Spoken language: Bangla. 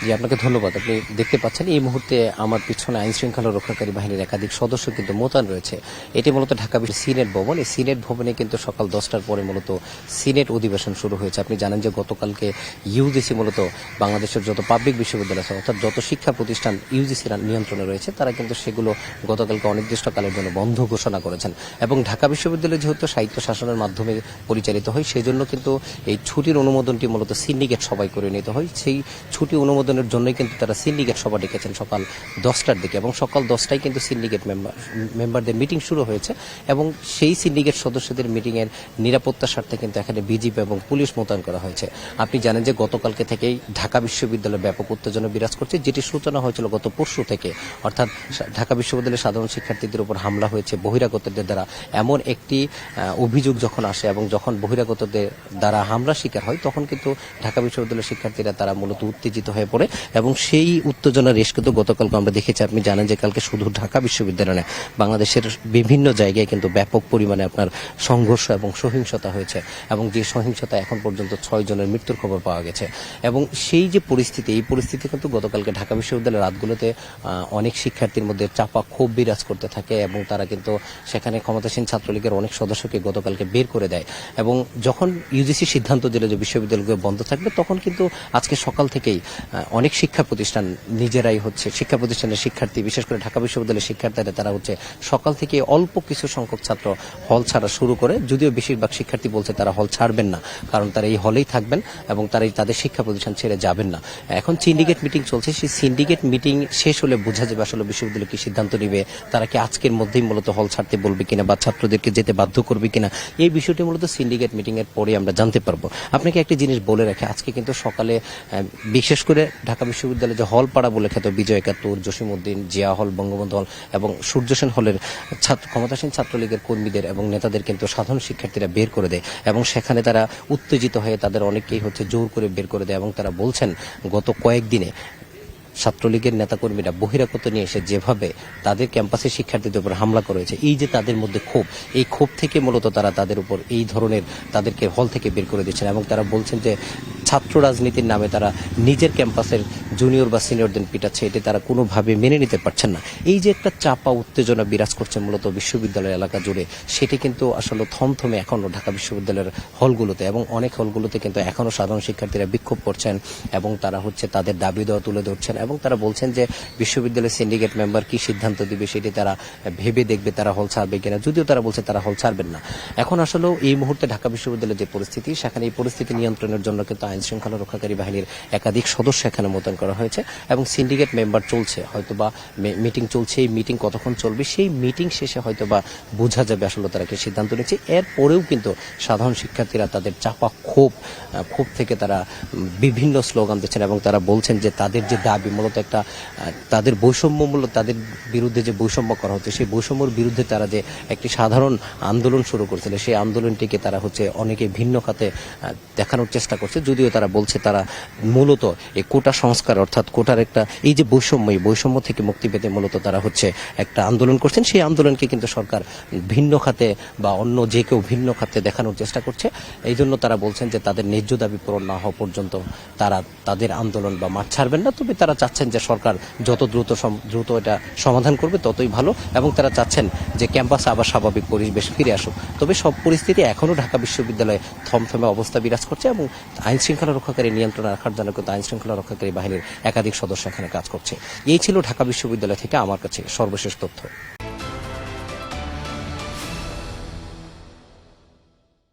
জি, আপনাকে ধন্যবাদ। আপনি দেখতে পাচ্ছেন এই মুহূর্তে আমার পিছনে আইন শৃঙ্খলা রক্ষাকারী বাহিনীর একাধিক সদস্য কিন্তু মোতায়েন রয়েছে। এটি মূলত ঢাকা বিশ্বের সিনেট ভবন। এই সিনেট ভবনে কিন্তু সকাল 10টার পরে মূলত সিনেট অধিবেশন শুরু হয়েছে। আপনি জানেন যে গতকালকে ইউজিসি মূলত বাংলাদেশের যত পাবলিক বিশ্ববিদ্যালয় আছে অর্থাৎ যত শিক্ষা প্রতিষ্ঠান ইউজিসির নিয়ন্ত্রণে রয়েছে তারা কিন্তু সেগুলো গতকালকে অনির্দিষ্টকালের জন্য বন্ধ ঘোষণা করেছেন। এবং ঢাকা বিশ্ববিদ্যালয় যেহেতু সাহিত্য শাসনের মাধ্যমে পরিচালিত হয় সেই জন্য কিন্তু এই ছুটির অনুমোদনটি মূলত সিন্ডিকেট সবাই করে নিতে হয়। সেই ছুটি অনুমোদনের জন্যই কিন্তু তারা সিন্ডিকেট সভা ডেকেছেন সকাল 10টার দিকে এবং সকাল 10টায় কিন্তু সিন্ডিকেট মেম্বারদের মিটিং শুরু হয়েছে এবং সেই সিন্ডিকেট সদস্যদের মিটিংয়ের নিরাপত্তার স্বার্থে কিন্তু এখানে বিজিবি এবং পুলিশ মোতায়েন করা হয়েছে। আপনি জানেন যে গতকালকে থেকেই ঢাকা বিশ্ববিদ্যালয়ে ব্যাপক উত্তেজনা বিরাজ করছে, যেটি সূচনা হয়েছিল গত পরশু থেকে। অর্থাৎ ঢাকা বিশ্ববিদ্যালয়ের সাধারণ শিক্ষার্থীদের উপর হামলা হয়েছে বহিরাগতদের দ্বারা, এমন একটি অভিযোগ যখন আসে এবং যখন বহিরাগতদের দ্বারা হামলা শিকার হয় তখন কিন্তু ঢাকা বিশ্ববিদ্যালয়ের শিক্ষার্থীরা তারা মূলত উত্তেজিত হয়ে পড়ে এবং সেই উত্তেজনা রেশ কিন্তু গতকালকে আমরা দেখেছি। আপনি জানেন যে কালকে শুধু ঢাকা বিশ্ববিদ্যালয়ে বাংলাদেশের বিভিন্ন জায়গায় কিন্তু ব্যাপক পরিমাণে আপনার সংঘর্ষ এবং সহিংসতা হয়েছে এবং যে সহিংসতা এখন পর্যন্ত 6 জনের মৃত্যুর খবর পাওয়া গেছে। এবং সেই যে পরিস্থিতি, এই পরিস্থিতি কিন্তু গতকালকে ঢাকা বিশ্ববিদ্যালয়ের রাতগুলোতে অনেক শিক্ষার্থীর মধ্যে চাপা ক্ষোভ বিরাজ করতে থাকে এবং তারা কিন্তু সেখানে ক্ষমতাসীন ছাত্রলীগের অনেক সদস্যকে গতকালকে বের করে দেয়। এবং যখন ইউজিসি সিদ্ধান্ত দিল যে বিশ্ববিদ্যালয়গুলো বন্ধ থাকবে তখন কিন্তু আজকে সকাল থেকেই অনেক শিক্ষা প্রতিষ্ঠান নিজেরাই হচ্ছে শিক্ষা প্রতিষ্ঠানের শিক্ষার্থী, বিশেষ করে ঢাকা বিশ্ববিদ্যালয়ের শিক্ষার্থীরা তারা হচ্ছে সকাল থেকে অল্প কিছু সংখ্যক ছাত্র হল ছাড়া শুরু করে, যদিও বেশিরভাগ শিক্ষার্থী বলছে তারা হল ছাড়বেন না, কারণ তারা এই হলেই থাকবেন এবং তারাই তাদের শিক্ষা প্রতিষ্ঠান ছেড়ে যাবেন না। এখন সিন্ডিকেট মিটিং চলছে, সেই সিন্ডিকেট মিটিং শেষ হলে বোঝা যাবে আসলে বিশ্ববিদ্যালয় কি সিদ্ধান্ত নেবে, তারা কি আজকের মধ্যেই মূলত হল ছাড়তে বলবে কিনা বা ছাত্রদেরকে যেতে বাধ্য করবে কিনা, এই বিষয়টি মূলত সিন্ডিকেট মিটিং এর পরে আমরা জানতে পারবো। আপনাকে একটি জিনিস বলে রাখি, আজকে কিন্তু সকালে বিশেষ করে ঢাকা বিশ্ববিদ্যালয়ে যে হল পাড়া বলে খ্যাত বিজয় একাত্তর, জসিমউদ্দিন, জিয়া হল, বঙ্গবন্ধু হল এবং সূর্যসেন হলের ক্ষমতাসীন ছাত্রলীগের কর্মীদের এবং নেতাদের কিন্তু সাধারণ শিক্ষার্থীরা বের করে দেয় এবং সেখানে তারা উত্তেজিত হয়ে তাদের অনেককেই হচ্ছে জোর করে বের করে দেয় এবং তারা বলছেন গত কয়েকদিনে ছাত্রলীগের নেতাকর্মীরা বহিরাগত নিয়ে এসে যেভাবে তাদের ক্যাম্পাসের শিক্ষার্থীদের উপর হামলা করেছে, এই যে তাদের মধ্যে ক্ষোভ, এই ক্ষোভ থেকে মূলত তারা তাদের উপর এই ধরনের তাদেরকে হল থেকে বের করে দিচ্ছেন এবং তারা বলছেন যে ছাত্র রাজনীতির নামে তারা নিজের ক্যাম্পাসের জুনিয়র বা সিনিয়রদের পিটাচ্ছে, এটি তারা কোনোভাবে মেনে নিতে পারছেন না। এই যে একটা চাপা উত্তেজনা বিরাজ করছে মূলত বিশ্ববিদ্যালয় এলাকা জুড়ে, সেটি কিন্তু আসলে থমথমে এখনও ঢাকা বিশ্ববিদ্যালয়ের হলগুলোতে এবং অনেক হলগুলোতে কিন্তু এখনও সাধারণ শিক্ষার্থীরা বিক্ষোভ করছেন এবং তারা হচ্ছে তাদের দাবি দেওয়া তুলে ধরছেন এবং তারা বলছেন যে বিশ্ববিদ্যালয়ের সিন্ডিকেট মেম্বার কি সিদ্ধান্ত দিবে সেটি তারা ভেবে দেখবে তারা হল ছাড়বে কিনা, যদিও তারা বলছে তারা হল ছাড়বেন না। এখন আসলে এই মুহূর্তে ঢাকা বিশ্ববিদ্যালয়ের যে পরিস্থিতি, সেখানে এই পরিস্থিতি নিয়ন্ত্রণের জন্য কিন্তু আইন শৃঙ্খলা রক্ষাকারী বাহিনীর একাধিক সদস্য এখানে মোতায়েন করা হয়েছে এবং সিন্ডিকেট মেম্বার চলছে, হয়তোবা মিটিং চলছে। এই মিটিং কতক্ষণ চলবে, সেই মিটিং শেষে হয়তোবা বোঝা যাবে আসলে তারা কি সিদ্ধান্ত নিচ্ছে। এরপরেও কিন্তু সাধারণ শিক্ষার্থীরা তাদের চাপা ক্ষোভ থেকে তারা বিভিন্ন স্লোগান দিচ্ছেন এবং তারা বলছেন যে তাদের যে দাবি মূলত একটা তাদের বৈষম্যমূলক, তাদের বিরুদ্ধে যে বৈষম্য করা হচ্ছে সেই বৈষম্যের বিরুদ্ধে তারা যে একটি সাধারণ আন্দোলন শুরু করেছিল, সেই আন্দোলনটিকে তারা হচ্ছে অনেকে ভিন্ন খাতে দেখানোর চেষ্টা করছে, যদিও তারা বলছে তারা মূলত এই কোটা সংস্কার অর্থাৎ কোটার একটা এই যে বৈষম্য, এই বৈষম্য থেকে মুক্তি পেতে মূলত তারা হচ্ছে একটা আন্দোলন করছেন। সেই আন্দোলনকে কিন্তু সরকার ভিন্ন খাতে বা অন্য যে কেউ ভিন্ন খাতে দেখানোর চেষ্টা করছে। এই জন্য তারা বলছেন যে তাদের ন্যায্য দাবি পূরণ না হওয়া পর্যন্ত তারা তাদের আন্দোলন বা মাঠ ছাড়বেন না, তবে তারা চাচ্ছেন যে সরকার যত দ্রুত এটা সমাধান করবে ততই ভালো এবং তারা চাচ্ছেন যে ক্যাম্পাসে আবার স্বাভাবিক পরিবেশ ফিরে আসুক। তবে সব পরিস্থিতি এখনও ঢাকা বিশ্ববিদ্যালয়ে থমথমে অবস্থা বিরাজ করছে এবং আইন শৃঙ্খলা রক্ষাকারী নিয়ন্ত্রণ রাখার জন্য কিন্তু আইন শৃঙ্খলা রক্ষাকারী বাহিনীর একাধিক সদস্য এখানে কাজ করছে। এই ছিল ঢাকা বিশ্ববিদ্যালয় থেকে আমার কাছে সর্বশেষ তথ্য।